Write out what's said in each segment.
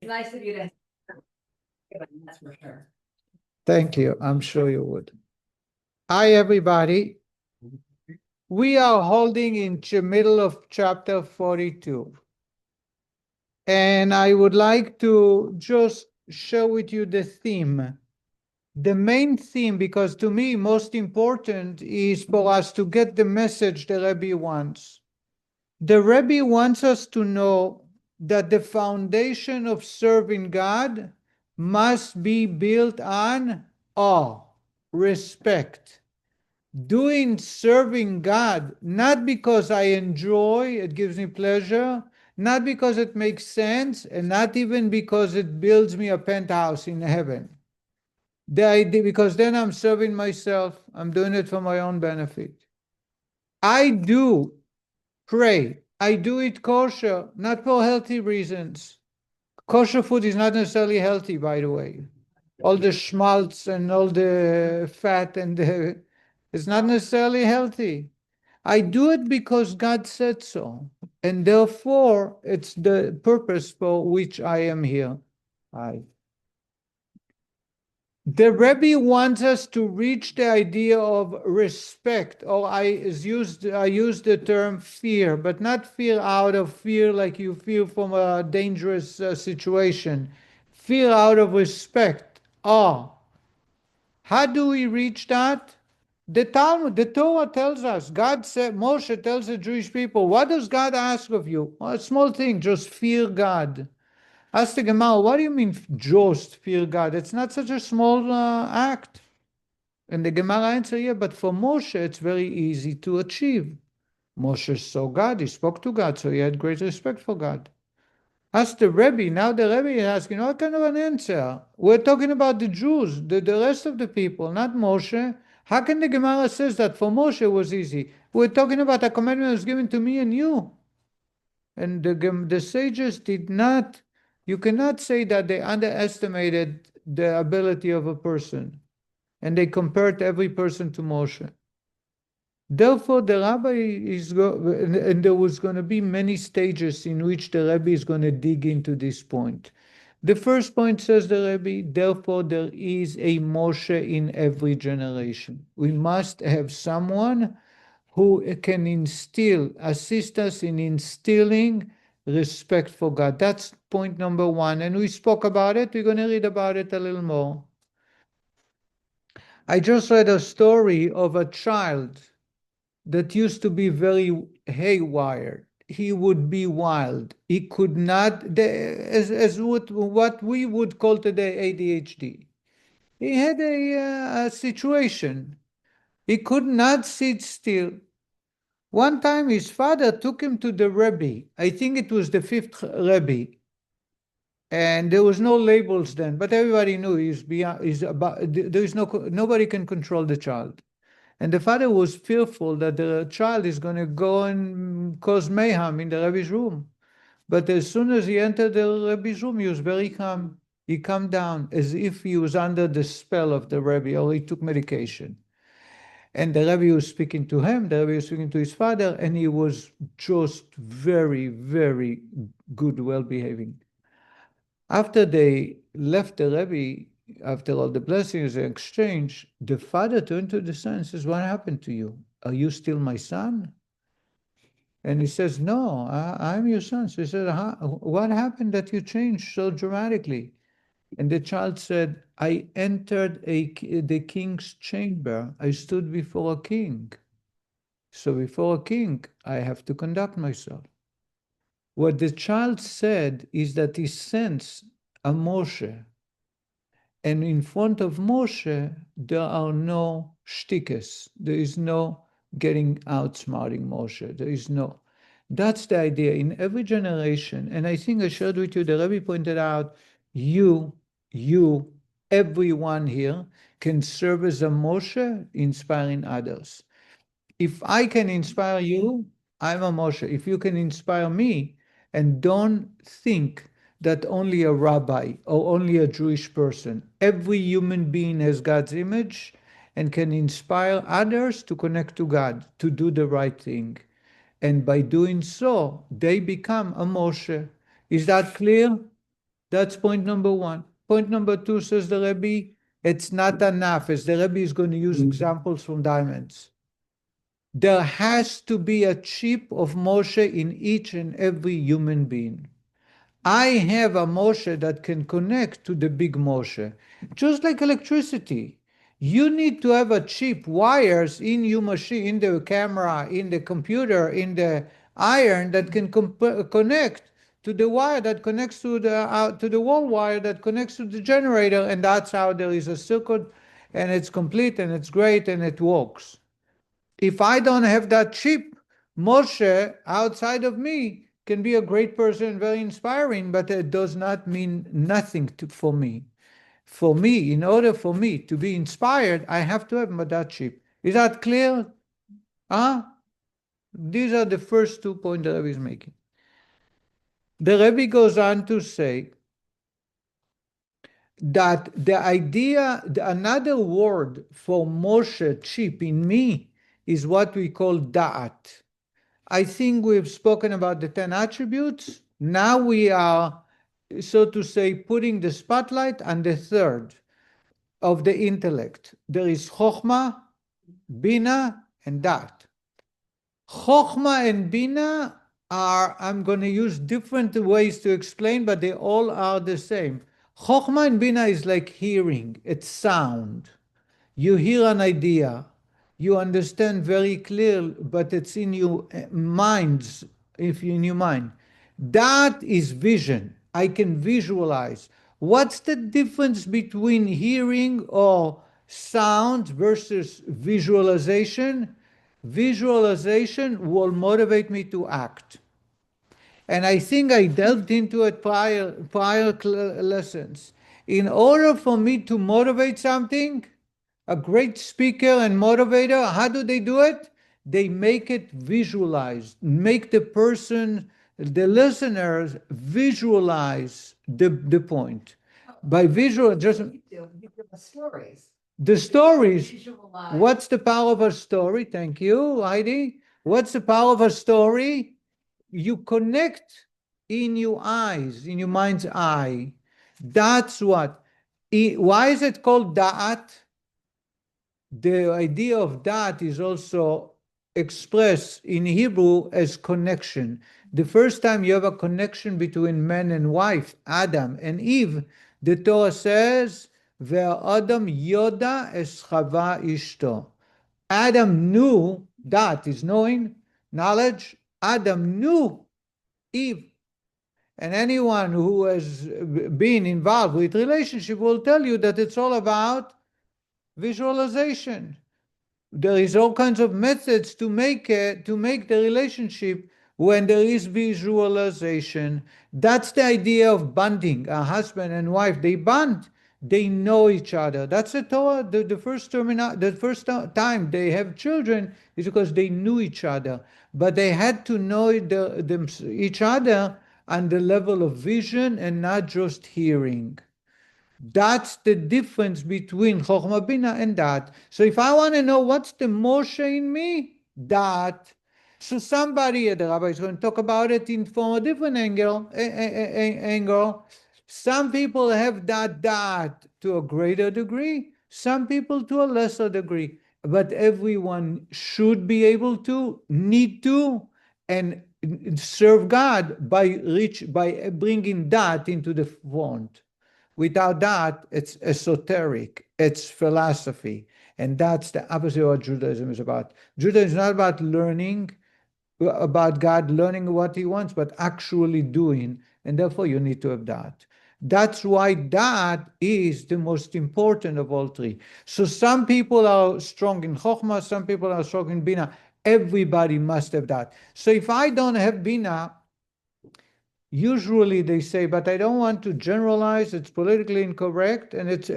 nice of you to. That's for sure. Thank you. I'm sure you would. Hi, everybody. We are holding in the middle of chapter 42. And I would like to just share with you the theme. The main theme, because to me, most important is for us to get the message the Rebbe wants. The Rebbe wants us to know that the foundation of serving God must be built on awe, respect. Doing serving God, not because I enjoy, it gives me pleasure, not because it makes sense, and not even because it builds me a penthouse in heaven. The idea, because then I'm serving myself, I'm doing it for my own benefit. I do pray, I do it kosher, not for healthy reasons. Kosher food is not necessarily healthy, by the way. All the schmaltz and all the fat and it's not necessarily healthy. I do it because God said so, and therefore it's the purpose for which I am here. The Rebbe wants us to reach the idea of respect, or I use the term fear, but not fear out of fear like you feel from a dangerous situation. Fear out of respect, awe. How do we reach that? The Talmud, the Torah tells us, God said, Moshe tells the Jewish people, what does God ask of you? Well, a small thing, just fear God. Ask the Gemara, what do you mean just fear God? It's not such a small act. And the Gemara answer, yeah, but for Moshe, it's very easy to achieve. Moshe saw God, he spoke to God, so he had great respect for God. Ask the Rebbe, now the Rebbe is asking, what kind of an answer? We're talking about the Jews, the rest of the people, not Moshe. How can the Gemara says that for Moshe it was easy? We're talking about a commandment that was given to me and you. And the sages did not, you cannot say that they underestimated the ability of a person. And they compared every person to Moshe. Therefore, the rabbi and there was going to be many stages in which the Rebbe is going to dig into this point. The first point says the Rebbe, therefore there is a Moshe in every generation. We must have someone who can assist us in instilling respect for God. That's point number one. And we spoke about it. We're going to read about it a little more. I just read a story of a child that used to be very haywire. He would be wild. He could not, as what we would call today ADHD. He had a situation. He could not sit still. One time his father took him to the Rebbe. I think it was the fifth Rebbe. And there was no labels then, but everybody knew nobody can control the child. And the father was fearful that the child is going to go and cause mayhem in the Rebbe's room. But as soon as he entered the Rebbe's room, he was very calm. He calmed down as if he was under the spell of the Rebbe or he took medication. And the Rebbe was speaking to him, the Rebbe was speaking to his father, and he was just very, very good, well-behaving. After they left the Rebbe, after all the blessings they exchanged, the father turned to the son and says, what happened to you? Are you still my son? And he says, no, I'm your son. So he said, what happened that you changed so dramatically? And the child said, I entered the king's chamber. I stood before a king. So before a king, I have to conduct myself. What the child said is that he sensed a Moshe. And in front of Moshe, there are no shtickes. There is no getting outsmarting Moshe. There is no. That's the idea in every generation. And I think I shared with you, the Rebbe pointed out, you, everyone here can serve as a Moshe inspiring others. If I can inspire you, I'm a Moshe. If you can inspire me, and don't think that only a rabbi or only a Jewish person, every human being has God's image and can inspire others to connect to God, to do the right thing. And by doing so, they become a Moshe. Is that clear? That's point number one. Point number two, says the Rebbe, it's not enough, as the Rebbe is going to use examples from diamonds. There has to be a chip of Moshe in each and every human being. I have a Moshe that can connect to the big Moshe, just like electricity. You need to have a chip, wires in your machine, in the camera, in the computer, in the iron that can connect to the wire that connects to the wall wire that connects to the generator, and that's how there is a circuit, and it's complete, and it's great, and it works. If I don't have that chip, Moshe outside of me can be a great person, very inspiring, but it does not mean nothing for me. For me, in order for me to be inspired, I have to have that chip. Is that clear? These are the first 2 points the Rebbe is making. The Rebbe goes on to say that the idea, another word for Moshe, chip in me, is what we call da'at. I think we've spoken about the 10 attributes. Now we are, so to say, putting the spotlight on the third of the intellect. There is Chokhmah, Bina, and Dat. Chokhmah and Bina are, I'm going to use different ways to explain, but they all are the same. Chokhmah and Bina is like hearing, it's sound. You hear an idea, you understand very clear, but it's in your minds, if in your mind. That is vision. I can visualize. What's the difference between hearing or sound versus visualization? Visualization will motivate me to act. And I think I delved into it prior lessons. In order for me to motivate something, a great speaker and motivator, how do they do it? They make it visualized, make the person, the listeners visualize the point. By visual, just You give us stories. the stories. Visualize. What's the power of a story? Thank you, Heidi. What's the power of a story? You connect in your eyes, in your mind's eye. That's what. Why is it called da'at? The idea of that is also expressed in Hebrew as connection. The first time you have a connection between man and wife, Adam and Eve, the Torah says, Ve'adam yoda es chava ishto. Adam knew, that is knowing, knowledge. Adam knew Eve. And anyone who has been involved with relationship will tell you that it's all about visualization. There is all kinds of methods to make the relationship when there is visualization. That's the idea of bonding. A husband and wife, they bond. They know each other. That's the Torah. The first time they have children is because they knew each other. But they had to know each other on the level of vision and not just hearing. That's the difference between Chokhmah Bina and Dat. So if I want to know what's the Moshe in me, Dat. So somebody, the rabbi is going to talk about it from a different angle. Some people have that to a greater degree, some people to a lesser degree, but everyone should be able to, need to, and serve God by bringing that into the front. Without that, it's esoteric, it's philosophy, and that's the opposite of what Judaism is about. Judaism is not about learning about God, learning what He wants, but actually doing, and therefore you need to have that. That's why that is the most important of all three. So some people are strong in Chokhmah, some people are strong in Bina. Everybody must have that. So if I don't have Bina, usually they say, but I don't want to generalize, it's politically incorrect, and it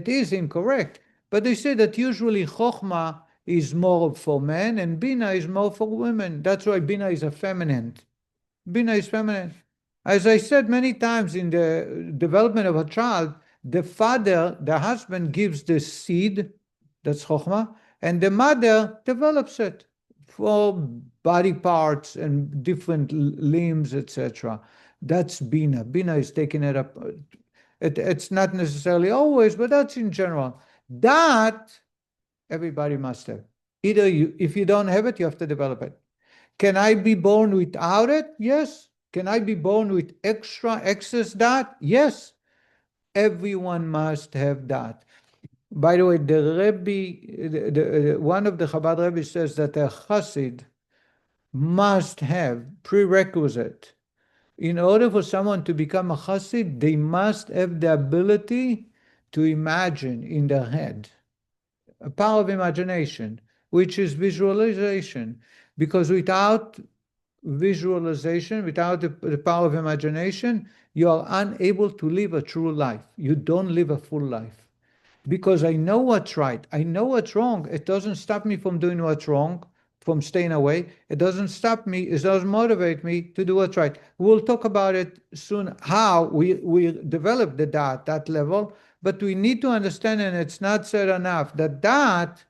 is incorrect. But they say that usually Chokhmah is more for men and Bina is more for women. That's why Bina is a feminine. Bina is feminine. As I said many times in the development of a child, the father, the husband gives the seed, that's Chokhmah, and the mother develops it for body parts and different limbs, etc. That's Bina. Bina is taking it up. It's not necessarily always, but that's in general. That everybody must have. Either you, if you don't have it, you have to develop it. Can I be born without it? Yes. Can I be born with excess da'at? Yes. Everyone must have that. By the way, the Rebbe, one of the Chabad Rebbe says that a Chassid must have prerequisite. In order for someone to become a Chassid, they must have the ability to imagine in their head, a power of imagination, which is visualization. Because without visualization, without the power of imagination, you are unable to live a true life. You don't live a full life. Because I know what's right, I know what's wrong. It doesn't stop me from doing what's wrong, from staying away. It doesn't stop me, it doesn't motivate me to do what's right. We'll talk about it soon, how we develop the da'at, that level, but we need to understand, and it's not said enough, that da'at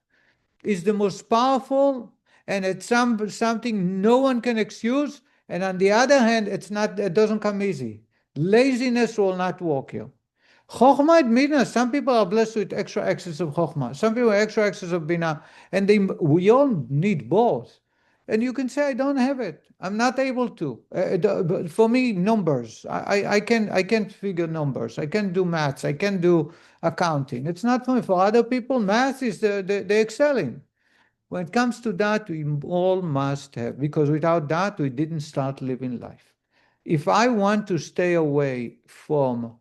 is the most powerful, and it's something no one can excuse, and on the other hand, it doesn't come easy. Laziness will not walk you. Chokhmah and Bina, some people are blessed with extra access of Chokhmah. Some people have extra access of Bina. And we all need both. And you can say, I don't have it. I'm not able to. But for me, numbers. I can't figure numbers. I can't do maths. I can't do accounting. It's not for me. For other people, math is the excelling. When it comes to that, we all must have. Because without that, we didn't start living life. If I want to stay away from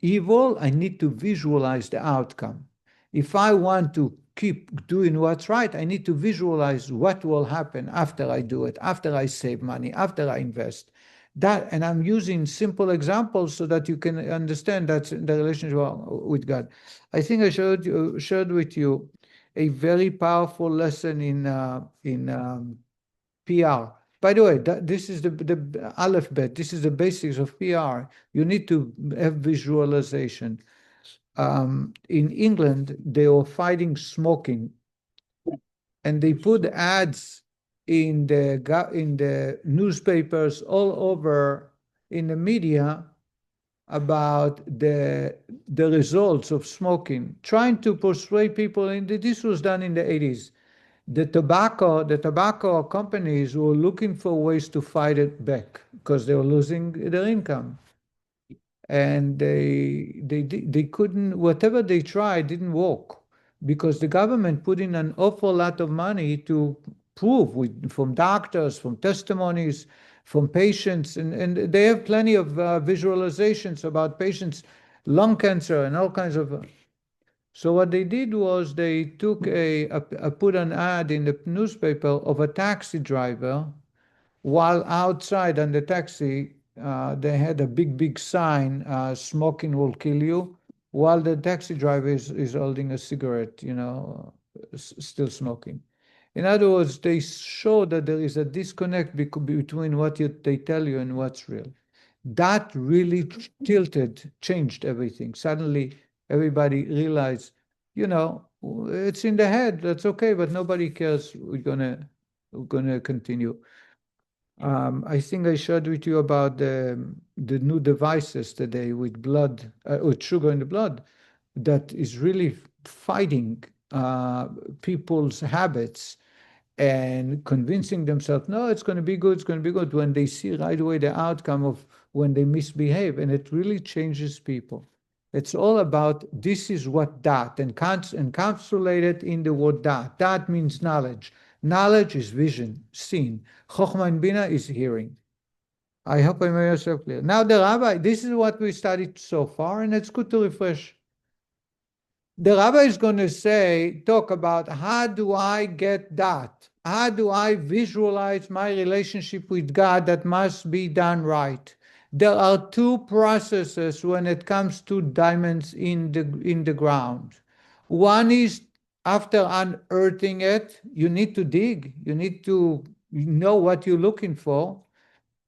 evil, I need to visualize the outcome. If I want to keep doing what's right, I need to visualize what will happen after I do it, after I save money, after I invest. And I'm using simple examples so that you can understand that's the relationship with God. I think I shared with you a very powerful lesson in PR. By the way, this is the Aleph Bet. This is the basics of PR. You need to have visualization. In England, they were fighting smoking, and they put ads in the newspapers all over in the media about the results of smoking, trying to persuade people. And this was done in the 80s. The tobacco companies were looking for ways to fight it back because they were losing their income, and they couldn't. Whatever they tried didn't work because the government put in an awful lot of money to prove from doctors, from testimonies, from patients, and they have plenty of visualizations about patients, lung cancer and all kinds of. So what they did was they took put an ad in the newspaper of a taxi driver, while outside on the taxi, they had a big sign, smoking will kill you, while the taxi driver is holding a cigarette, still smoking. In other words, they show that there is a disconnect between what they tell you and what's real. That really changed everything. Suddenly, everybody realized, it's in the head. That's okay, but nobody cares. We're gonna continue. I think I shared with you about the new devices today with with sugar in the blood, that is really fighting people's habits and convincing themselves, no, it's going to be good, it's going to be good, when they see right away the outcome of when they misbehave, and it really changes people. It's all about, this is what da'at, and encapsulated in the word da'at. Da'at means knowledge. Knowledge is vision, seeing. Chokhmah and Bina is hearing. I hope I made myself clear. Now the rabbi, this is what we studied so far, and it's good to refresh. The rabbi is going to talk about, how do I get that? How do I visualize my relationship with God that must be done right? There are two processes when it comes to diamonds in the ground. One is, after unearthing it, you need to dig. You need to know what you're looking for.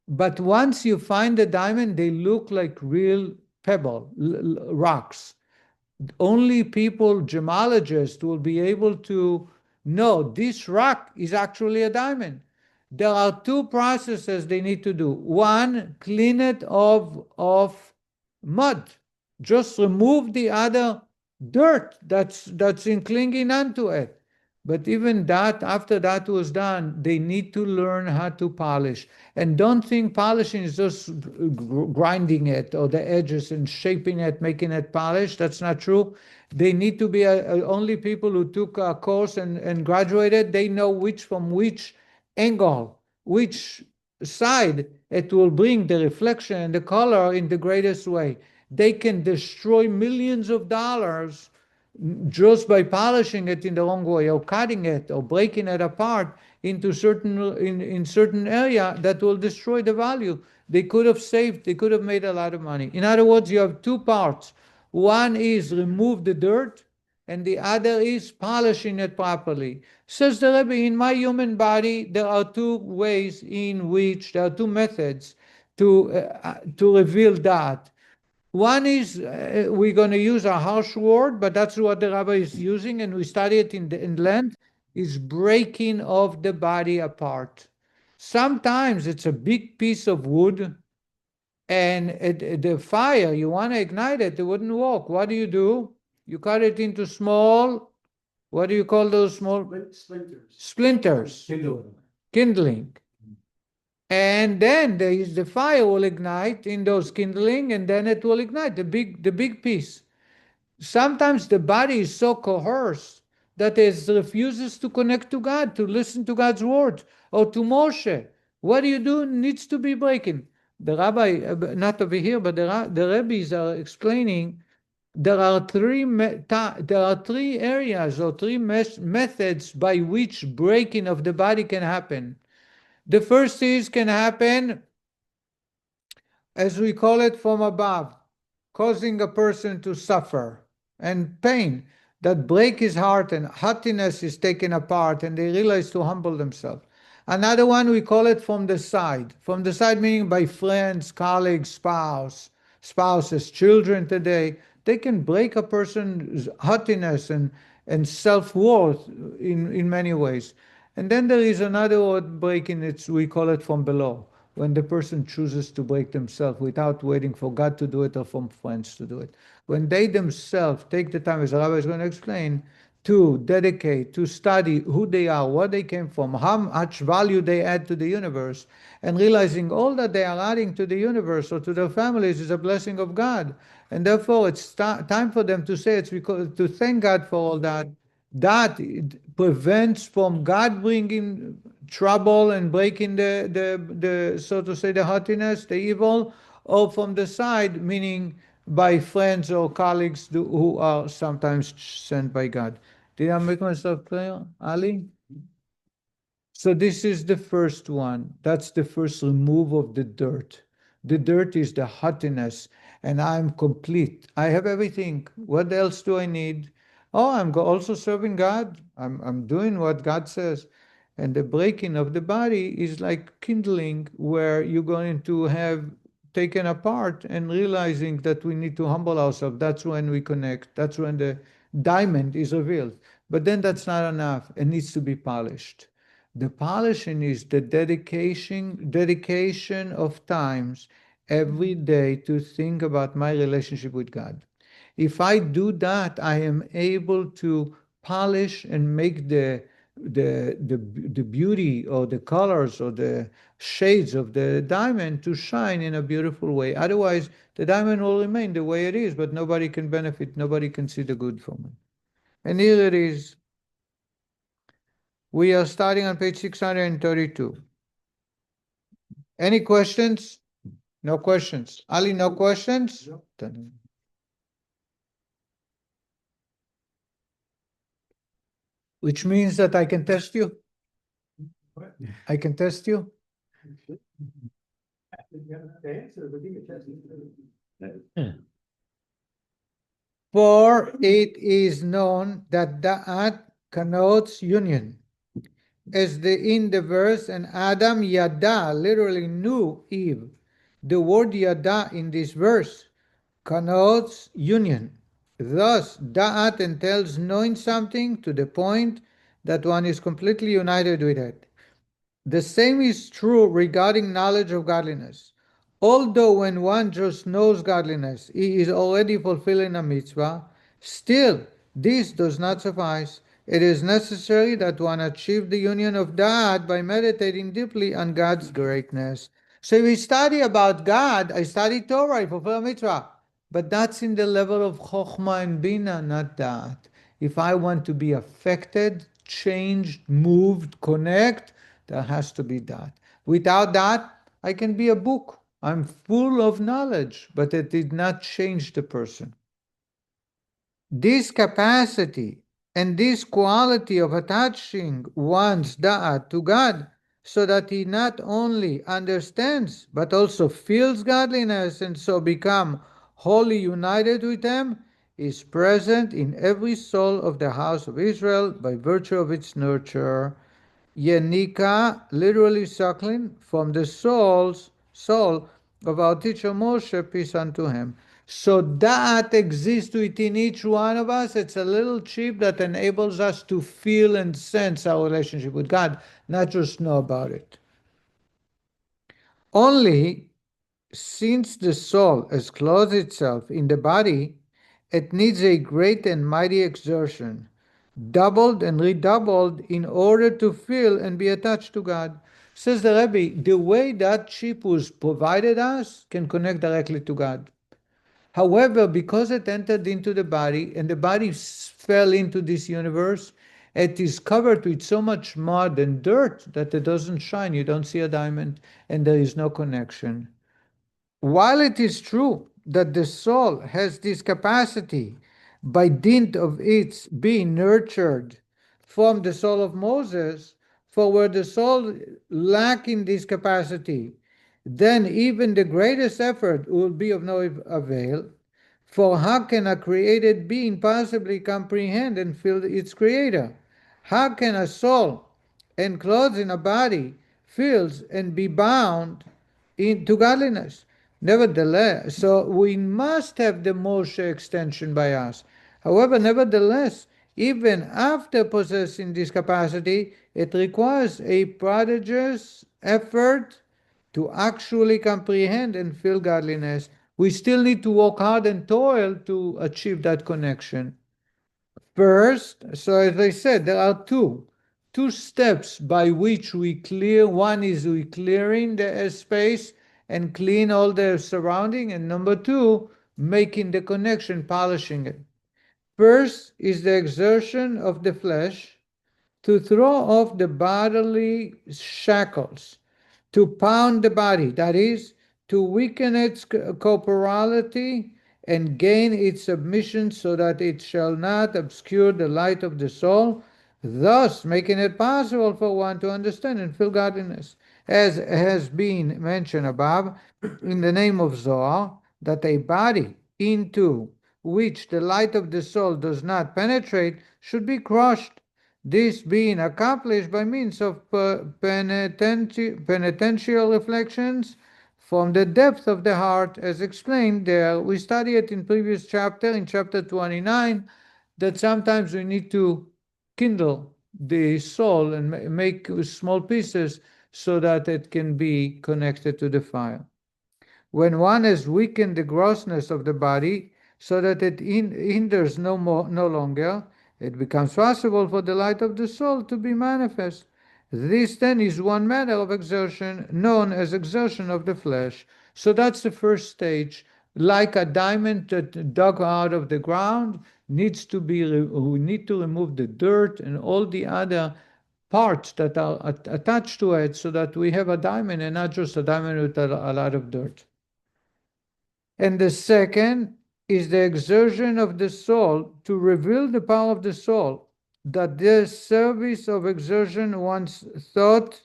But once you find the diamond, they look like real rocks. Only people, gemologists, will be able to know this rock is actually a diamond. there are two processes they need to do. One, clean it of mud. Just remove the other dirt that's in clinging onto it. But even that, after that was done, they need to learn how to polish. And don't think polishing is just grinding it or the edges and shaping it, making it polished. That's not true. They need to be only people who took a course and graduated. They know from which angle, which side it will bring the reflection and the color in the greatest way. They can destroy millions of dollars just by polishing it in the wrong way or cutting it or breaking it apart into certain area that will destroy the value. They could have made a lot of money. In other words, you have two parts. One is remove the dirt, and the other is polishing it properly. Says the Rebbe, in my human body, there are two ways in which, there are two methods to reveal that. One is we're going to use a harsh word, but that's what the rabbi is using, and we study it in length, is breaking of the body apart. Sometimes it's a big piece of wood, and the fire, you want to ignite it, it wouldn't work. What do? You cut it into small, what do you call those small? Splinters. Kindling. And then the fire will ignite in those kindling, and then it will ignite the big piece. Sometimes the body is so coerced that it refuses to connect to God, to listen to God's word, or to Moshe. What do? It needs to be breaking. The rabbi, not over here, but the rabbis are explaining there are three areas or three methods by which breaking of the body can happen. The first can happen, as we call it, from above, causing a person to suffer and pain, that break his heart and haughtiness is taken apart and they realize to humble themselves. Another one, we call it from the side. From the side meaning by friends, colleagues, spouses, children today. They can break a person's haughtiness and self-worth in many ways. And then there is another word breaking, we call it from below, when the person chooses to break themselves without waiting for God to do it or from friends to do it. When they themselves take the time, as the rabbi is going to explain, to dedicate, to study who they are, where they came from, how much value they add to the universe, and realizing all that they are adding to the universe or to their families is a blessing of God. And therefore it's time for them to say, to thank God for all that. That prevents from God bringing trouble and breaking the so to say, the haughtiness, the evil, or from the side, meaning by friends or colleagues who are sometimes sent by God. Did I make myself clear, Ali? So this is the first one. That's the first remove of the dirt. The dirt is the haughtiness, and I'm complete. I have everything. What else do I need? Oh, I'm also serving God. I'm doing what God says. And the breaking of the body is like kindling, where you're going to have taken apart and realizing that we need to humble ourselves. That's when we connect. That's when the diamond is revealed. But then that's not enough. It needs to be polished. The polishing is the dedication of times every day to think about my relationship with God. If I do that, I am able to polish and make the beauty or the colors or the shades of the diamond to shine in a beautiful way. Otherwise, the diamond will remain the way it is, but nobody can benefit, nobody can see the good from it. And here it is. We are starting on page 632. Any questions? No questions. Ali, no questions? No. Which means that I can test you? I can test you? For it is known that da'at connotes union. As in the verse, and Adam yada, literally knew Eve. The word yada in this verse connotes union. Thus, da'at entails knowing something to the point that one is completely united with it. The same is true regarding knowledge of godliness. Although when one just knows godliness, he is already fulfilling a mitzvah, still this does not suffice. It is necessary that one achieve the union of da'at by meditating deeply on God's greatness. So if we study about God, I study Torah, I fulfill a mitzvah. But that's in the level of chokhmah and bina, not da'at. If I want to be affected, changed, moved, connect, there has to be that. Without that, I can be a book. I'm full of knowledge, but it did not change the person. This capacity and this quality of attaching one's da'at to God so that he not only understands but also feels godliness and so become wholly united with Him is present in every soul of the house of Israel by virtue of its nurture. Yenika, literally suckling from the soul of our teacher Moshe, peace unto him. So that exists within each one of us. It's a little chip that enables us to feel and sense our relationship with God, not just know about it. Only since the soul has clothed itself in the body, it needs a great and mighty exertion, doubled and redoubled in order to feel and be attached to God. Says the Rebbe, the way that chip was provided us can connect directly to God. However, because it entered into the body and the body fell into this universe, it is covered with so much mud and dirt that it doesn't shine. You don't see a diamond and there is no connection. While it is true that the soul has this capacity by dint of its being nurtured from the soul of Moses, for where the soul lacking this capacity, then even the greatest effort will be of no avail. For how can a created being possibly comprehend and feel its creator? How can a soul enclosed in a body feels and be bound into godliness? Nevertheless, so we must have the Moshe extension by us. However, nevertheless, even after possessing this capacity, it requires a prodigious effort to actually comprehend and feel godliness. We still need to work hard and toil to achieve that connection. First, so as I said, there are two steps by which we clear. One is we clearing the space and clean all the surrounding, and number two, making the connection, polishing it. First is the exertion of the flesh to throw off the bodily shackles, to pound the body, that is, to weaken its corporality and gain its submission so that it shall not obscure the light of the soul, thus making it possible for one to understand and feel godliness. As has been mentioned above, in the name of Zohar, that a body into which the light of the soul does not penetrate should be crushed. This being accomplished by means of penitential reflections from the depth of the heart, as explained there. We studied it in previous chapter, in chapter 29, that sometimes we need to kindle the soul and make small pieces so that it can be connected to the fire. When one has weakened the grossness of the body so that it hinders no longer, it becomes possible for the light of the soul to be manifest. This then is one manner of exertion known as exertion of the flesh. So that's the first stage. Like a diamond that dug out of the ground, needs to be we need to remove the dirt and all the other parts that are attached to it so that we have a diamond and not just a diamond with a lot of dirt. And the second is the exertion of the soul to reveal the power of the soul, that the service of exertion once thought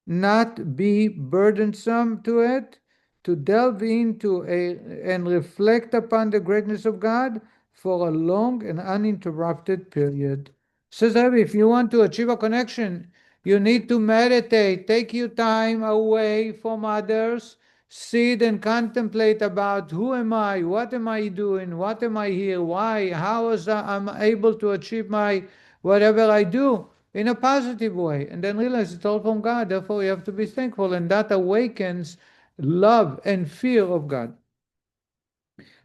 not be burdensome to it, to delve into and reflect upon the greatness of God for a long and uninterrupted period. Says Rabbi, if you want to achieve a connection, you need to meditate, take your time away from others, sit and contemplate about who am I, what am I doing, what am I here, why, how is I'm able to achieve my whatever I do. in a positive way, and then realize it's all from God. Therefore, you have to be thankful, and that awakens love and fear of God.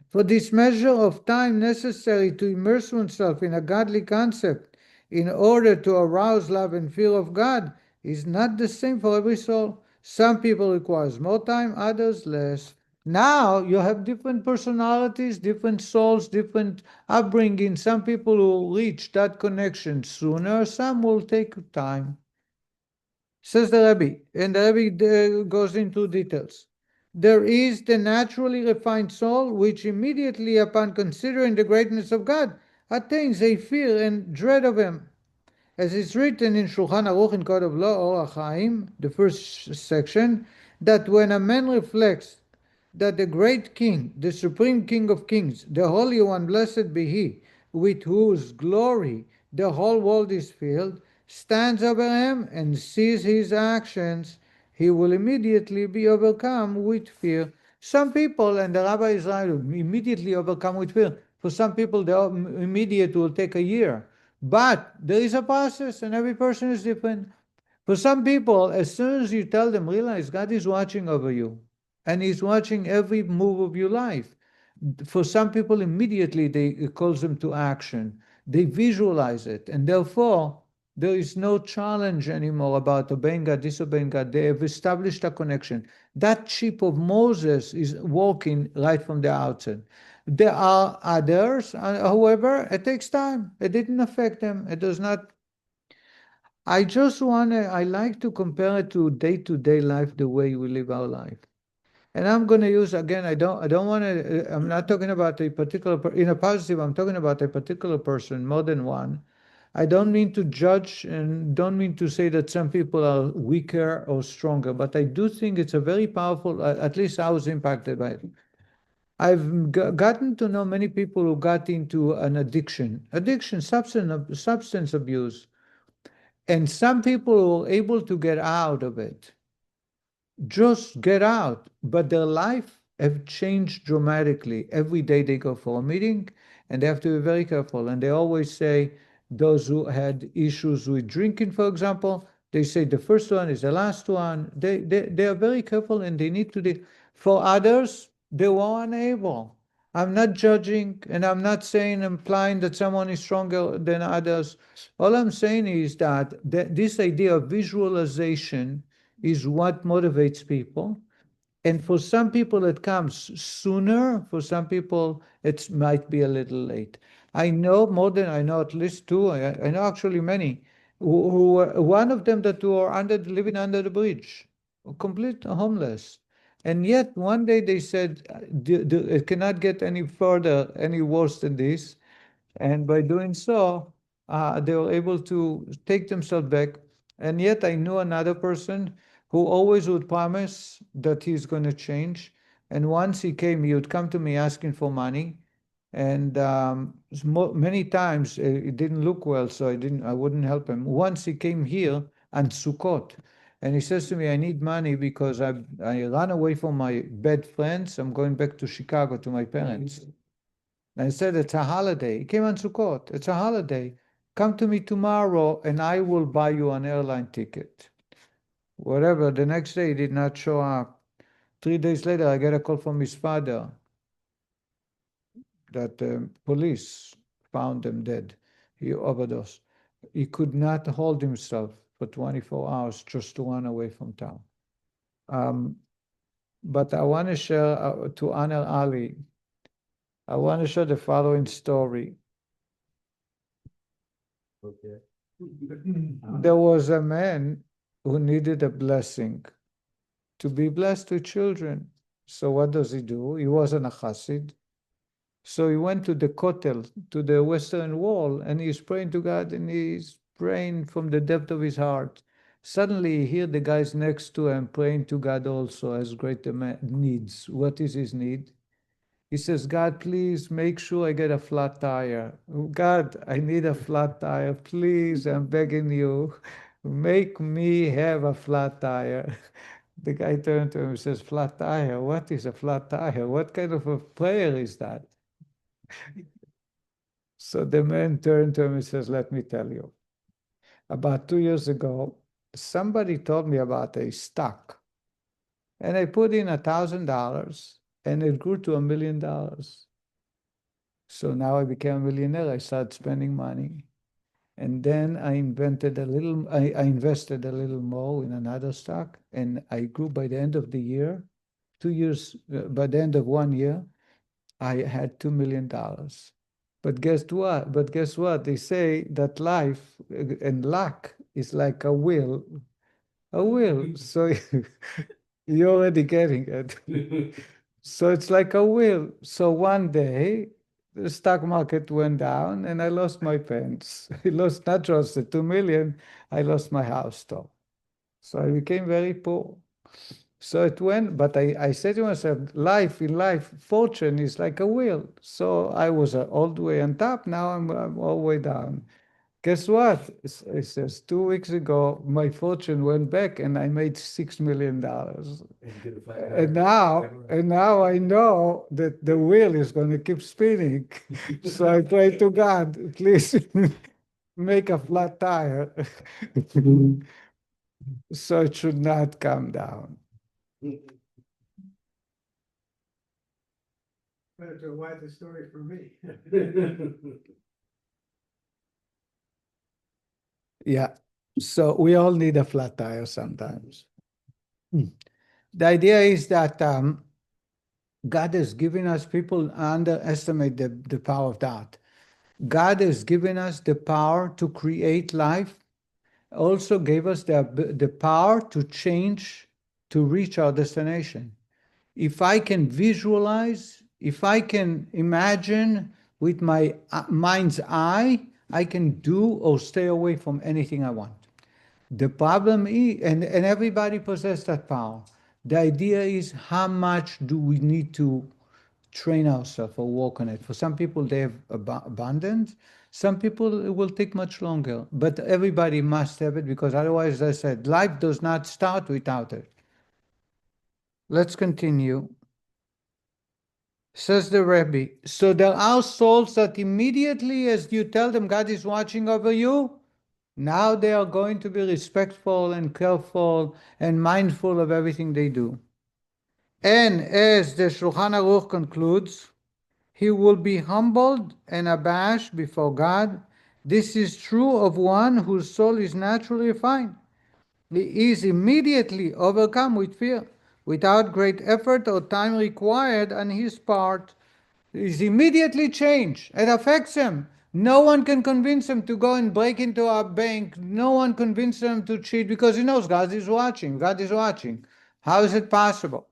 For this measure of time necessary to immerse oneself in a godly concept in order to arouse love and fear of God is not the same for every soul. Some people requires more time, others less. Now you have different personalities, different souls, different upbringing. Some people will reach that connection sooner, some will take time. Says the Rebbe, and the Rebbe goes into details. There is the naturally refined soul, which immediately upon considering the greatness of God, attains a fear and dread of Him. As is written in Shulchan Aruch in Code of Law, Orach Chaim, the first section, that when a man reflects that the great King, the Supreme King of Kings, the Holy One, blessed be He, with whose glory the whole world is filled, stands over him and sees his actions, he will immediately be overcome with fear. Some people, and the Rabbi is right, immediately overcome with fear. For some people, the immediate will take a year. But there is a process, and every person is different. For some people, as soon as you tell them, realize God is watching over you, and He's watching every move of your life. For some people, immediately it calls them to action. They visualize it, and therefore there is no challenge anymore about obeying God, disobeying God. They have established a connection. That sheep of Moses is walking right from the outset. There are others, however, it takes time. It didn't affect them. It does not. I like to compare it to day-to-day life, the way we live our life. And I'm going to use, again, I don't want to, I'm not talking about a particular, in a positive, I'm talking about a particular person, more than one. I don't mean to judge and don't mean to say that some people are weaker or stronger, but I do think it's a very powerful, at least I was impacted by it. I've gotten to know many people who got into an addiction, substance abuse, and some people were able to get out of it. Just get out. But their life have changed dramatically. Every day they go for a meeting and they have to be very careful. And they always say, those who had issues with drinking, for example, they say the first one is the last one. They are very careful and they need to. For others, they were unable. I'm not judging and I'm not saying, implying that someone is stronger than others. All I'm saying is that this idea of visualization is what motivates people. And for some people, it comes sooner. For some people, it might be a little late. I know at least two, I know actually many, who one of them that were living under the bridge, complete homeless. And yet one day they said, it cannot get any further, any worse than this. And by doing so, they were able to take themselves back. And yet I knew another person who always would promise that he's going to change. And once he came, he would come to me asking for money. And many times it didn't look well, so I wouldn't help him. Once he came here on Sukkot, and he says to me, I need money because I ran away from my bad friends. I'm going back to Chicago to my parents. And I said, it's a holiday. He came on Sukkot. It's a holiday. Come to me tomorrow and I will buy you an airline ticket. Whatever. The next day he did not show up. 3 days later, I get a call from his father that police found him dead. He overdosed. He could not hold himself for 24 hours just to run away from town. But I want to share, to honor Ali, I want to share the following story. Okay. There was a man who needed a blessing to be blessed with children. So what does he do? He wasn't a chassid. So he went to the Kotel, to the Western Wall, and he's praying to God, and he's praying from the depth of his heart. Suddenly he hears the guys next to him praying to God also, as great needs. What is his need? He says, God, please make sure I get a flat tire. God, I need a flat tire. Please, I'm begging you, make me have a flat tire. The guy turned to him and says, flat tire? What is a flat tire? What kind of a prayer is that? So the man turned to him and says, let me tell you. about 2 years ago, somebody told me about a stock, and I put in $1,000, and it grew to $1 million. So now I became a millionaire. I started spending money. And then I invested a little more in another stock, and I grew by the end of the year, 2 years, by the end of 1 year, I had $2 million. But guess what? They say that life and luck is like a wheel. A wheel. So you're already getting it. So it's like a wheel. So one day, the stock market went down and I lost my pants. I lost not just the 2 million, I lost my house too. So I became very poor. So it went, but I said to myself, in life, fortune is like a wheel. So I was all the way on top, now I'm all the way down. Guess what? It says 2 weeks ago, my fortune went back and I made $6 million. And now I know that the wheel is going to keep spinning. So I pray to God, please make a flat tire. So it should not come down. Better to write the story for me. Yeah. So we all need a flat tire sometimes. The idea is that God has given us, people underestimate the power of that. God has given us the power to create life, also gave us the power to change, to reach our destination. If I can visualize, if I can imagine with my mind's eye, I can do or stay away from anything I want. The problem is, and everybody possesses that power. The idea is how much do we need to train ourselves or work on it. For some people, they have abundance. Some people, it will take much longer. But everybody must have it because otherwise, as I said, life does not start without it. Let's continue. Says the Rebbe, so there are souls that immediately as you tell them God is watching over you, now they are going to be respectful and careful and mindful of everything they do. And as the Shulchan Aruch concludes, he will be humbled and abashed before God. This is true of one whose soul is naturally refined. He is immediately overcome with fear, without great effort or time required on his part. Is immediately changed. It affects him. No one can convince him to go and break into our bank. No one convinces him to cheat because he knows God is watching. God is watching. How is it possible?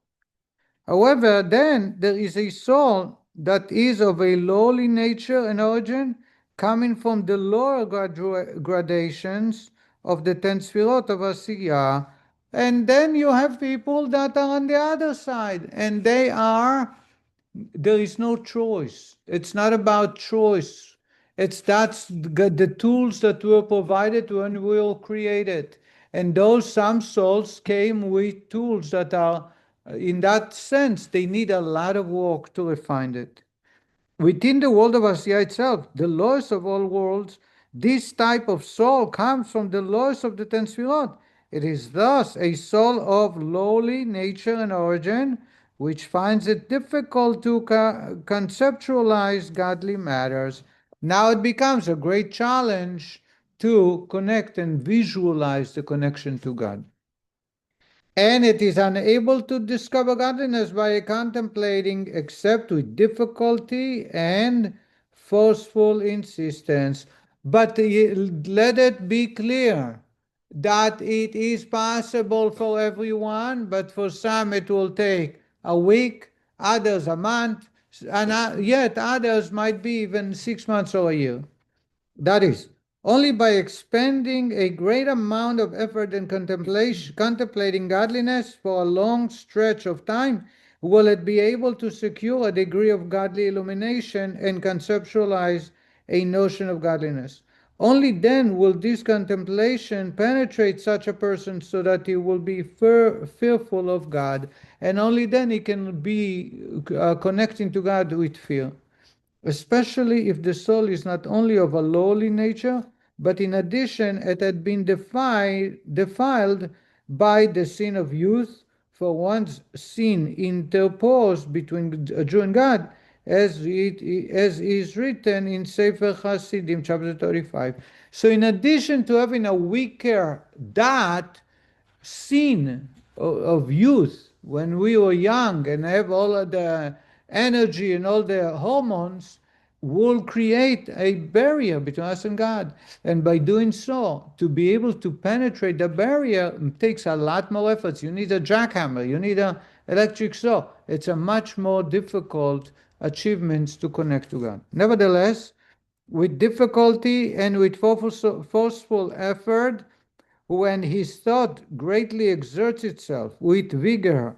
However, then there is a soul that is of a lowly nature and origin, coming from the lower gradations of the 10 Sfirot of Asiyah. And then you have people that are on the other side, and there is no choice. It's not about choice. That's the tools that were provided when we were created. And those some souls came with tools that are, in that sense, they need a lot of work to refine it. Within the world of Asiya itself, the lowest of all worlds, this type of soul comes from the lowest of the 10 Sfirot. It is thus a soul of lowly nature and origin, which finds it difficult to conceptualize godly matters. Now it becomes a great challenge to connect and visualize the connection to God. And it is unable to discover godliness by contemplating except with difficulty and forceful insistence. But let it be clear that it is possible for everyone, but for some it will take a week, others a month, and yet others might be even 6 months or a year. That is, only by expending a great amount of effort in contemplating godliness for a long stretch of time will it be able to secure a degree of godly illumination and conceptualize a notion of godliness. Only then will this contemplation penetrate such a person so that he will be fearful of God, and only then he can be connecting to God with fear. Especially if the soul is not only of a lowly nature, but in addition, it had been defiled by the sin of youth, for once sin interposed between a Jew and God, as is written in Sefer Hasidim, chapter 35. So in addition to having a weaker da'at, sin of youth, when we were young and have all of the energy and all the hormones, will create a barrier between us and God. And by doing so, to be able to penetrate the barrier takes a lot more efforts. You need a jackhammer, you need an electric saw. It's a much more difficult achievement to connect to God. Nevertheless, with difficulty and with forceful effort, when his thought greatly exerts itself with vigor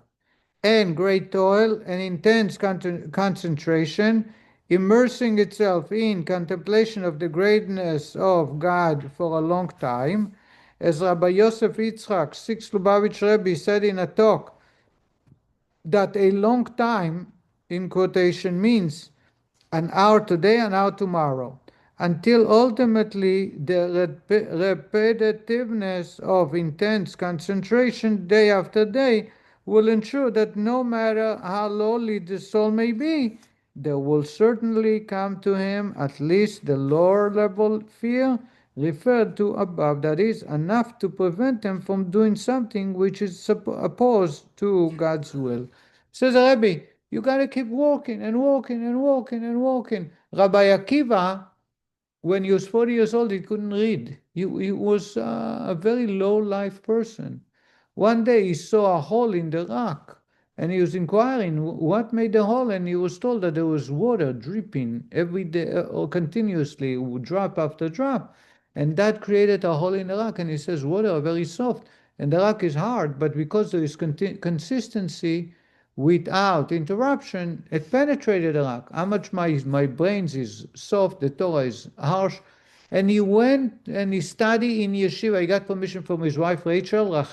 and great toil and intense concentration, immersing itself in contemplation of the greatness of God for a long time, as Rabbi Yosef Yitzchak, Sixth Lubavitch Rebbe, said in a talk, that a long time, in quotation, means an hour today, an hour tomorrow, until ultimately the repetitiveness of intense concentration day after day will ensure that no matter how lowly the soul may be, there will certainly come to him at least the lower level fear referred to above, that is, enough to prevent him from doing something which is opposed to God's will. Says the Rebbe, you got to keep walking and walking and walking and walking. Rabbi Akiva, when he was 40 years old, he couldn't read. He was a very low-life person. One day he saw a hole in the rock, and he was inquiring what made the hole, and he was told that there was water dripping every day or continuously, drop after drop, and that created a hole in the rock. And he says, water are very soft, and the rock is hard, but because there is consistency, without interruption, it penetrated the rock. How much my brains is soft, the Torah is harsh. And he went and he studied in yeshiva. He got permission from his wife Rachel.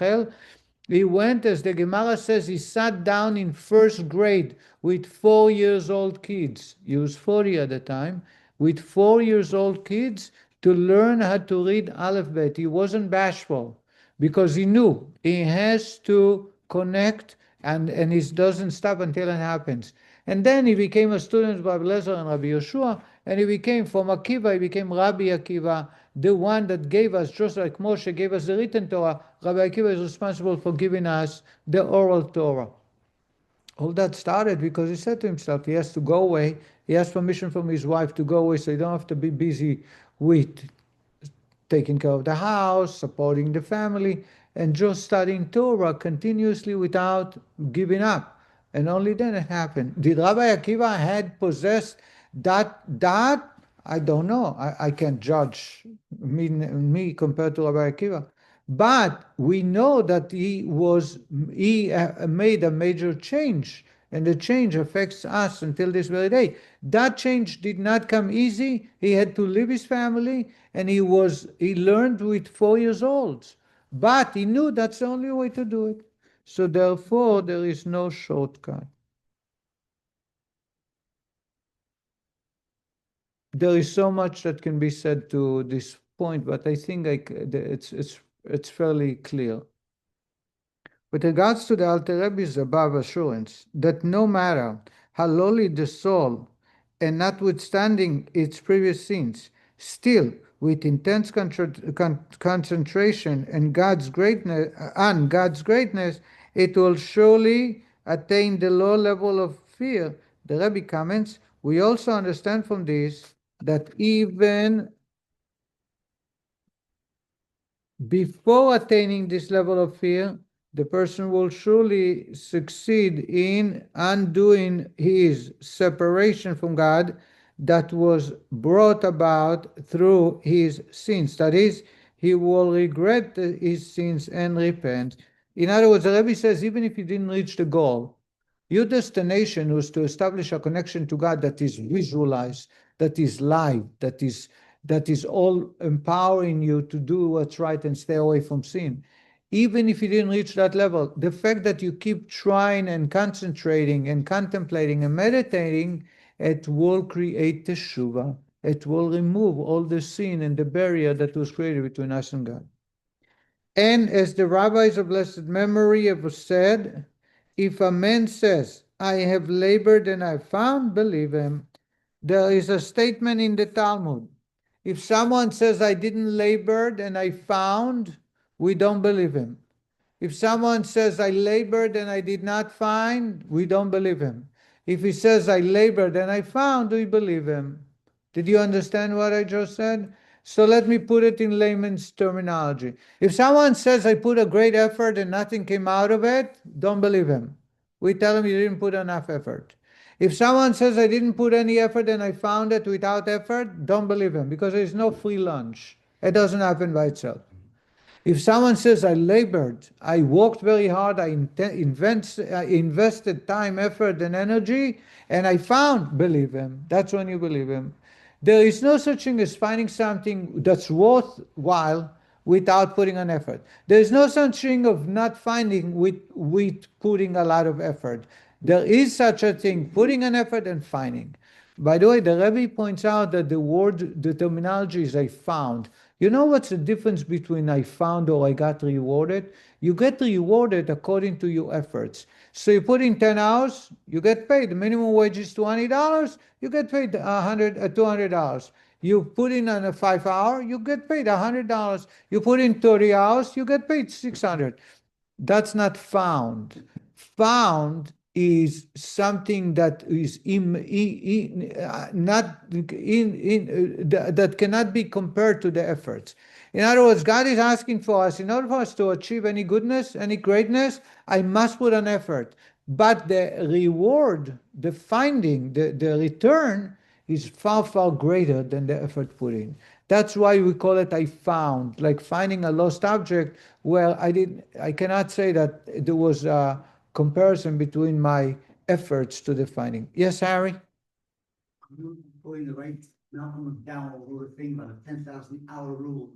He went, as the Gemara says, he sat down in first grade with 4 years old kids. He was 40 at the time, with 4 years old kids to learn how to read Aleph Bet. He wasn't bashful because he knew he has to connect, and he doesn't stop until it happens. And then he became a student of Rabbi Lezer and Rabbi Yeshua, and he became, from Akiva, he became Rabbi Akiva, the one that gave us, just like Moshe gave us the written Torah, Rabbi Akiva is responsible for giving us the oral Torah. All that started because he said to himself, he has to go away. He has permission from his wife to go away so he don't have to be busy with taking care of the house, supporting the family, and just studying Torah continuously without giving up. And only then it happened. Did Rabbi Akiva had possessed that? I don't know. I can't judge me compared to Rabbi Akiva. But we know that he made a major change, and the change affects us until this very day. That change did not come easy. He had to leave his family, and he learned with 4 years old. But he knew that's the only way to do it. So therefore, there is no shortcut. There is so much that can be said to this point, but I think it's fairly clear. With regards to the Alter Rebbe's above assurance that no matter how lowly the soul, and notwithstanding its previous sins, still with intense concentration on God's greatness, it will surely attain the low level of fear. The Rebbe comments, we also understand from this that even before attaining this level of fear, the person will surely succeed in undoing his separation from God that was brought about through his sins. That is, he will regret his sins and repent. In other words, the Rebbe says, even if you didn't reach the goal, your destination was to establish a connection to God that is visualized, that is live, that is all empowering you to do what's right and stay away from sin. Even if you didn't reach that level, the fact that you keep trying and concentrating and contemplating and meditating, it will create teshuvah. it will remove all the sin and the barrier that was created between us and God. And as the rabbis of blessed memory have said, if a man says, I have labored and I found, believe him. There is a statement in the Talmud. If someone says, I didn't labor and I found, we don't believe him. If someone says, I labored and I did not find, we don't believe him. If he says, I labored and I found, we believe him. Did you understand what I just said? So let me put it in layman's terminology. If someone says, I put a great effort and nothing came out of it, don't believe him. We tell him you didn't put enough effort. If someone says, I didn't put any effort and I found it without effort, don't believe him, because there's no free lunch. It doesn't happen by itself. If someone says, I labored, I worked very hard, I invested time, effort, and energy, and I found, believe him. That's when you believe him. There is no such thing as finding something that's worthwhile without putting an effort. There is no such thing of not finding with putting a lot of effort. There is such a thing, putting an effort and finding. By the way, the Rebbe points out that the terminology is I found. You know what's the difference between I found or I got rewarded? You get rewarded according to your efforts. So you put in 10 hours, you get paid. The minimum wage is $20, you get paid $200. You put in on a 5 hour, you get paid $100. You put in 30 hours, you get paid $600. That's not found. Found is something that is that cannot be compared to the efforts. In other words, God is asking for us, in order for us to achieve any goodness, any greatness, I must put an effort. But the reward, the finding, the return is far, far greater than the effort put in. That's why we call it I found, like finding a lost object where I cannot say that there was a comparison between my efforts to the finding. Yes, Harry? You putting the right Malcolm McDowell wrote a thing about a 10,000 hour rule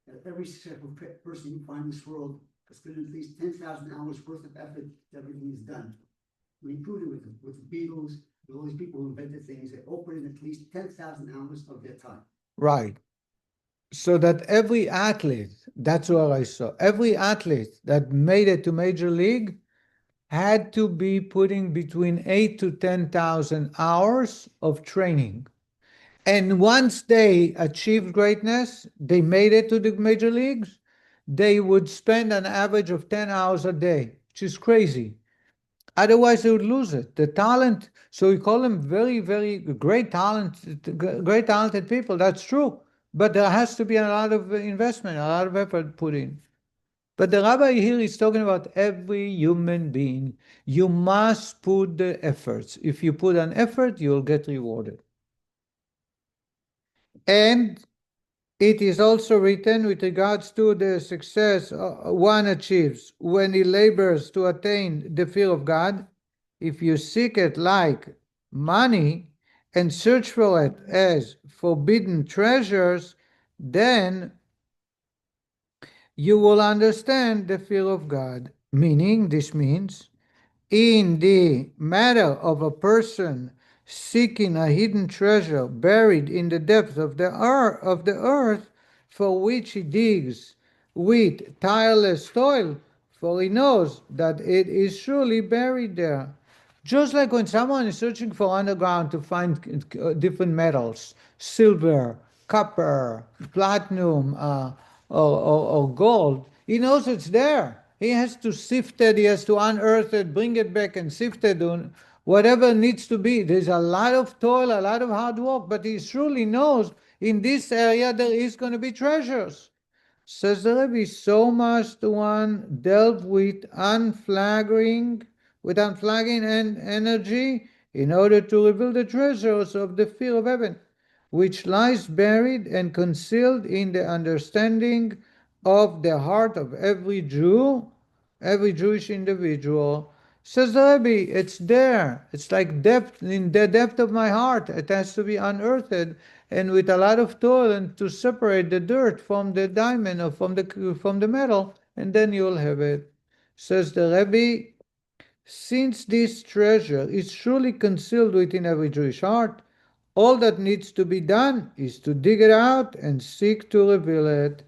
that every successful person you find in this world has put in at least 10,000 hours worth of effort. Everything is done. We included with the Beatles, with all these people who invented things, they all put in at least 10,000 hours of their time. Right. So that every athlete, that's what I saw, every athlete that made it to Major League had to be putting between 8 to 10,000 hours of training. And once they achieved greatness, they made it to the major leagues, they would spend an average of 10 hours a day, which is crazy. Otherwise, they would lose it. The talent, so we call them very, very great talented people. That's true. But there has to be a lot of investment, a lot of effort put in. But the rabbi here is talking about every human being. You must put the efforts. If you put an effort, you'll get rewarded. And it is also written with regards to the success one achieves when he labors to attain the fear of God. If you seek it like money and search for it as forbidden treasures, then you will understand the fear of God. Meaning, this means, in the matter of a person seeking a hidden treasure buried in the depths of the earth, for which he digs with tireless toil, for he knows that it is surely buried there. Just like when someone is searching for underground to find different metals, silver, copper, platinum, or gold, he knows it's there. He has to sift it, he has to unearth it, bring it back and sift it, whatever needs to be. There's a lot of toil, a lot of hard work, but he truly knows in this area there is going to be treasures. Says the Rebbe, so must one delve with unflagging energy in order to reveal the treasures of the fear of heaven, which lies buried and concealed in the understanding of the heart of every Jew, every Jewish individual. Says the Rebbe, it's there. It's like depth, in the depth of my heart. It has to be unearthed, and with a lot of toil, and to separate the dirt from the diamond or from the metal, and then you'll have it. Says the Rebbe, since this treasure is surely concealed within every Jewish heart, All that needs to be done is to dig it out and seek to reveal it.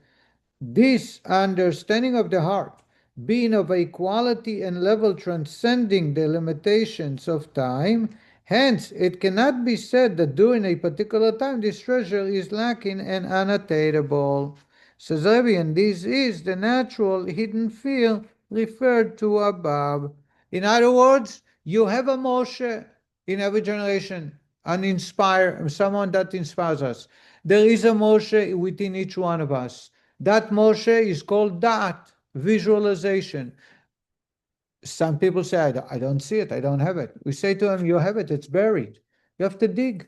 This understanding of the heart, being of a quality and level transcending the limitations of time, hence it cannot be said that during a particular time this treasure is lacking and unattainable. Says Rebbe, and this is the natural hidden field referred to above. In other words, you have a Moshe in every generation, someone that inspires us. There is a Moshe within each one of us. That Moshe is called da'at, visualization. Some people say, I don't see it, I don't have it. We say to them, you have it, it's buried. You have to dig.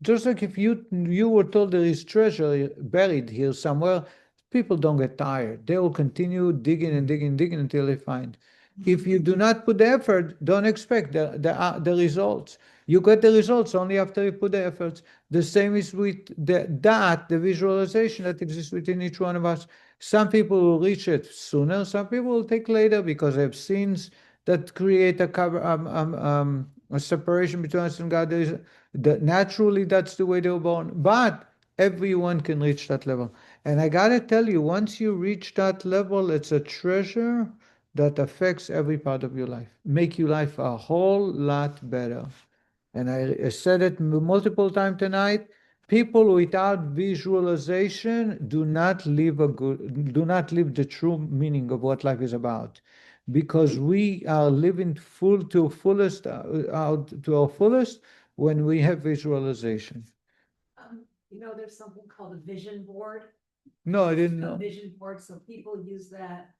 Just like if you were told there is treasure buried here somewhere, people don't get tired. They will continue digging and digging and digging until they find. If you do not put the effort, don't expect the results. You get the results only after you put the efforts. The same is with the visualization that exists within each one of us. Some people will reach it sooner, some people will take later because they have sins that create a separation between us and God. Naturally, that's the way they were born. But everyone can reach that level. And I gotta tell you, once you reach that level, it's a treasure that affects every part of your life, make your life a whole lot better. And I said it multiple times tonight. People without visualization do not live the true meaning of what life is about, because we are living to our fullest when we have visualization. There's something called a vision board. No, I didn't A know. vision board, so people use that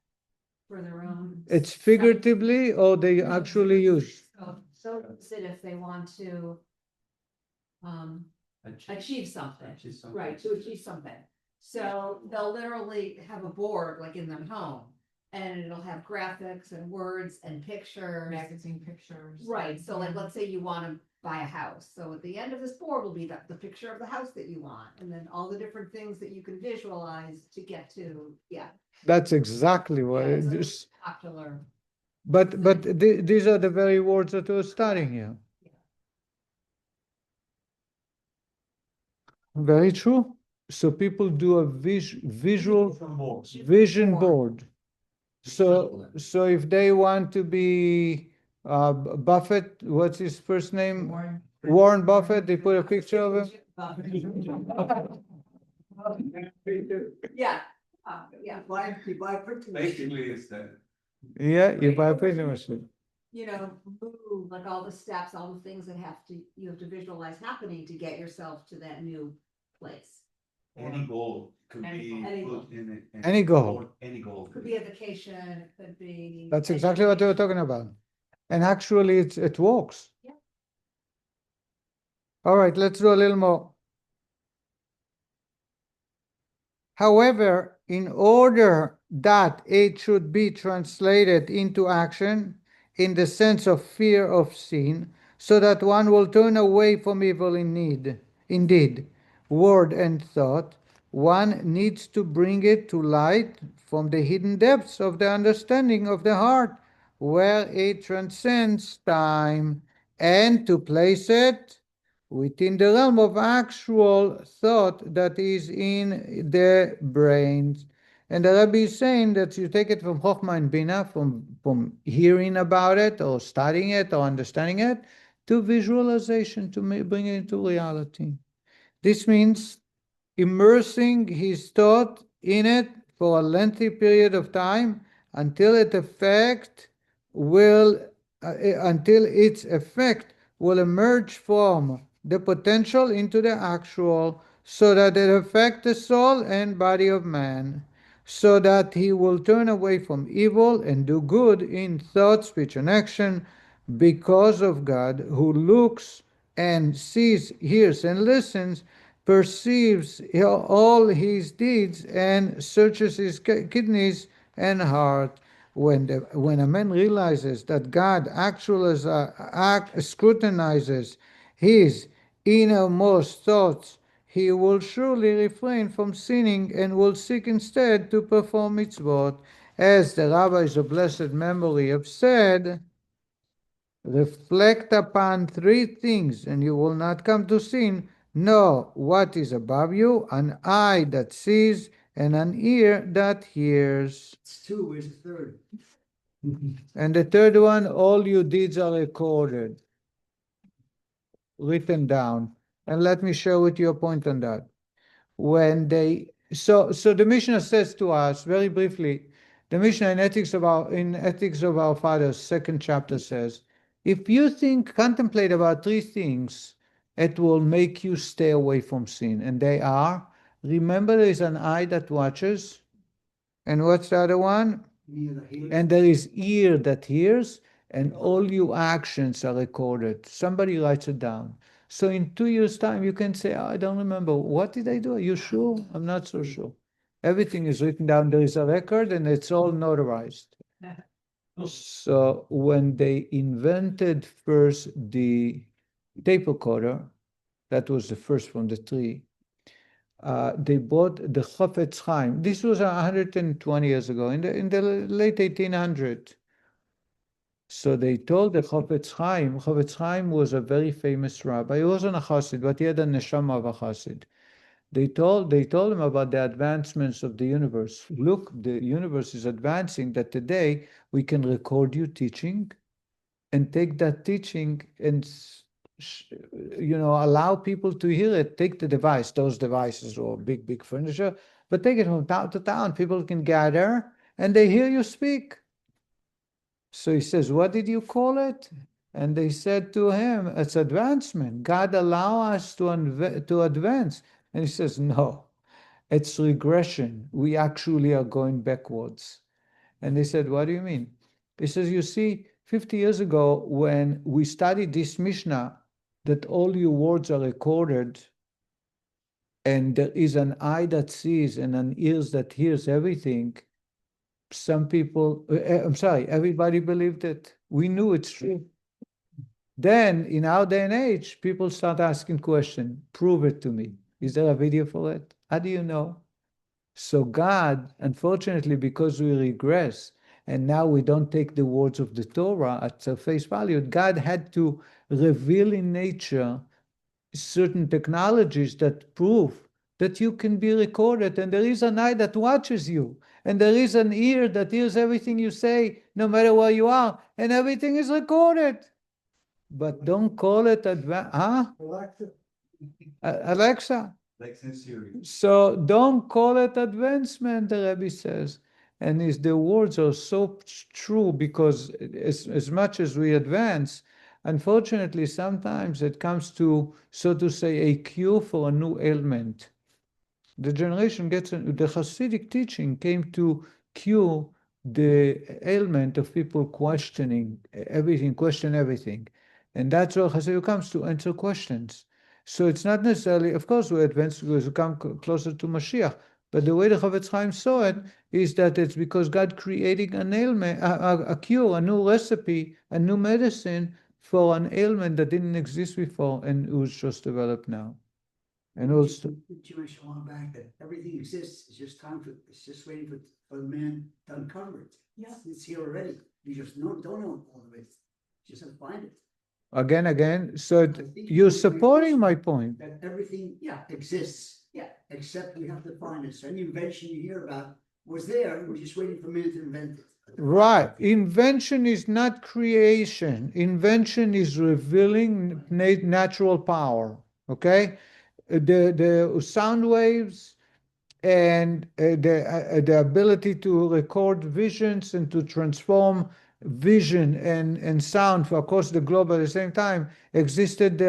for their own. It's figuratively or they actually use? So use it if they want to achieve something, right, to achieve something. So they'll literally have a board like in their home, and it'll have graphics and words and pictures. Magazine pictures. Right, so like, let's say you want to buy a house, so at the end of this board will be the picture of the house that you want, and then all the different things that you can visualize to get to, That's exactly what Yeah, it so is. popular. But these are the very words that we're studying here. Very true. So people do a visual vision board. So if they want to be Buffett, what's his first name? Warren Buffett, they put a picture of him. Yeah, You buy a printing machine. Basically, it's that. Yeah, you buy a printing machine. move, like all the steps, all the things that you have to visualize happening to get yourself to that new place. Any goal could be Any goal. put in it. Any goal. Any goal. Could be a vacation, it could be. That's exactly what they were talking about. And actually it works. Yeah. All right, let's do a little more. However, in order that it should be translated into action in the sense of fear of sin, so that one will turn away from evil indeed, word and thought, one needs to bring it to light from the hidden depths of the understanding of the heart, where it transcends time, and to place it within the realm of actual thought that is in the brains. And the Rabbi is saying that you take it from Chokhmah and Bina, from hearing about it or studying it or understanding it, to visualization, to bring it into reality. This means immersing his thought in it for a lengthy period of time until its effect will emerge from the potential into the actual, so that it affects the soul and body of man, so that he will turn away from evil and do good in thought, speech, and action, because of God, who looks and sees, hears, and listens, perceives all his deeds, and searches his kidneys and heart. When a man realizes that God actually scrutinizes his innermost thoughts, he will surely refrain from sinning and will seek instead to perform mitzvot. As the rabbis of blessed memory have said, reflect upon three things, and you will not come to sin. Know what is above you, an eye that sees, and an ear that hears. It's two, where's the third? And the third one, all your deeds are recorded, written down. And let me share with you a point on that. So the Mishnah says to us very briefly, the Mishnah in Ethics of Our Fathers, second chapter says, if you contemplate about three things, it will make you stay away from sin. And they are, remember there is an eye that watches, and what's the other one? And there is ear that hears, and all your actions are recorded. Somebody writes it down. So in 2 years' time, you can say, I don't remember. What did I do? Are you sure? I'm not so sure. Everything is written down. There is a record, and it's all notarized. So when they invented first the tape recorder, that was the first from the three, they bought the Chafetz Chaim. This was 120 years ago, in the late 1800s. So they told the Chafetz Chaim was a very famous rabbi. He wasn't a Chassid, but he had a neshama of a Chassid. They told him about the advancements of the universe. Look, the universe is advancing, that today we can record you teaching and take that teaching and allow people to hear it. Take the device, those devices or big furniture, but take it from town to town. People can gather and they hear you speak. So he says, what did you call it? And they said to him, it's advancement. God allow us to advance. And he says, no, it's regression. We actually are going backwards. And they said, what do you mean? He says, you see, 50 years ago, when we studied this Mishnah, that all your words are recorded, and there is an eye that sees and an ears that hears everything, everybody believed it. We knew it's true. Then, in our day and age, people start asking questions. Prove it to me. Is there a video for it? How do you know? So God, unfortunately, because we regress, and now we don't take the words of the Torah at their face value, God had to reveal in nature certain technologies that prove that you can be recorded, and there is an eye that watches you, and there is an ear that hears everything you say, no matter where you are, and everything is recorded. But don't call it Alexa. So don't call it advancement, the Rebbe says. And the words are so true, because as much as we advance, unfortunately, sometimes it comes to, so to say, a cure for a new ailment. The Hasidic teaching came to cure the ailment of people questioning everything. And that's what Hasidut comes to, answer questions. So it's not necessarily, of course, we advance because we come closer to Mashiach. But the way the Chafetz Chaim saw it is that it's because God creating an ailment, a cure, a new recipe, a new medicine for an ailment that didn't exist before and it was just developed now. And also, Did you mention a while back that everything exists? It's just it's just waiting for the man to uncover it. Yeah. It's here already. You just don't know all of it. You just have to find it. Again. So you're supporting my point. That everything exists. Yeah. Except we have to find it. So any invention you hear about was there. We're just waiting for man to invent it. Right. Invention is not creation. Invention is revealing natural power. Okay? The sound waves and the ability to record visions and to transform vision and sound across the globe at the same time existed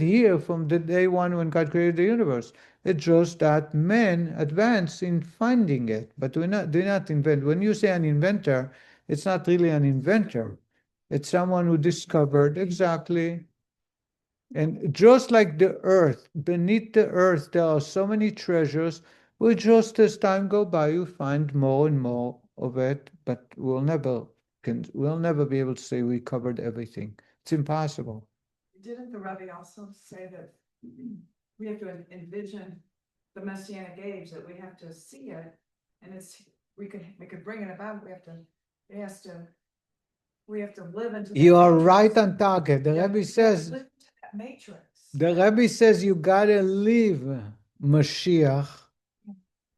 here from the day one when God created the universe. It's just that men advance in finding it, but do not invent. When you say an inventor, it's not really an inventor. It's someone who discovered exactly. And just like the earth, beneath the earth, there are so many treasures, which just as time goes by, you find more and more of it, but we'll never be able to say we covered everything. It's impossible. Didn't the Rabbi also say that we have to envision the Messianic age, that we have to see it, and we could bring it about, We have to live into. You that are matrix. right on target. The Yeah, Rebbe we gotta says, live into that matrix. the Rebbe says you gotta live Mashiach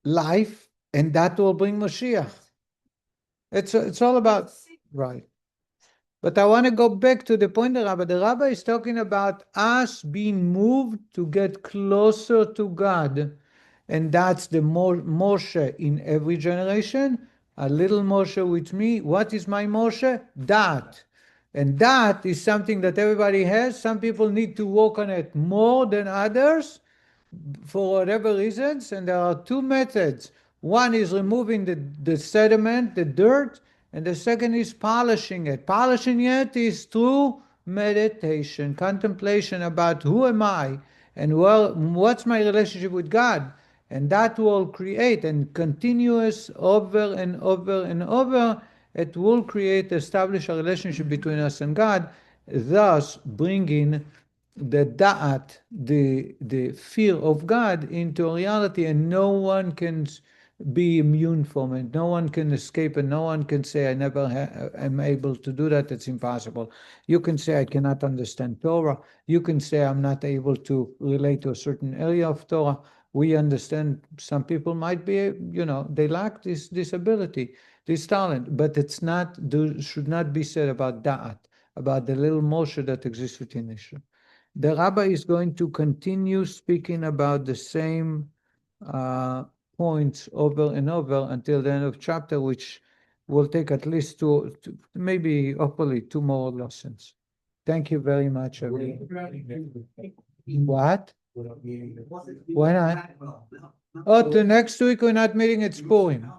life, and that will bring Mashiach. It's all about, right. But I want to go back to the point the Rabbi is talking about us being moved to get closer to God. And that's the Moshe in every generation. A little Moshe with me. What is my Moshe? That. And that is something that everybody has. Some people need to work on it more than others for whatever reasons. And there are two methods. One is removing the sediment, the dirt, and the second is polishing it. Polishing it is through meditation, contemplation about who am I and what's my relationship with God. And that will create and continuous over and over and over, it will establish a relationship between us and God, thus bringing the da'at, the fear of God into reality, and no one can be immune from it. No one can escape it. No one can say, I never am able to do that. It's impossible. You can say, I cannot understand Torah. You can say, I'm not able to relate to a certain area of Torah. We understand some people might be, they lack this ability, this talent, but should not be said about da'at, about the little Moshe that exists within Israel. The Rabbi is going to continue speaking about the same points over and over until the end of chapter, which will take at least two, maybe hopefully 2 more lessons. Thank you very much, everyone. What? Why not? Oh, the next week we're not meeting at Purim.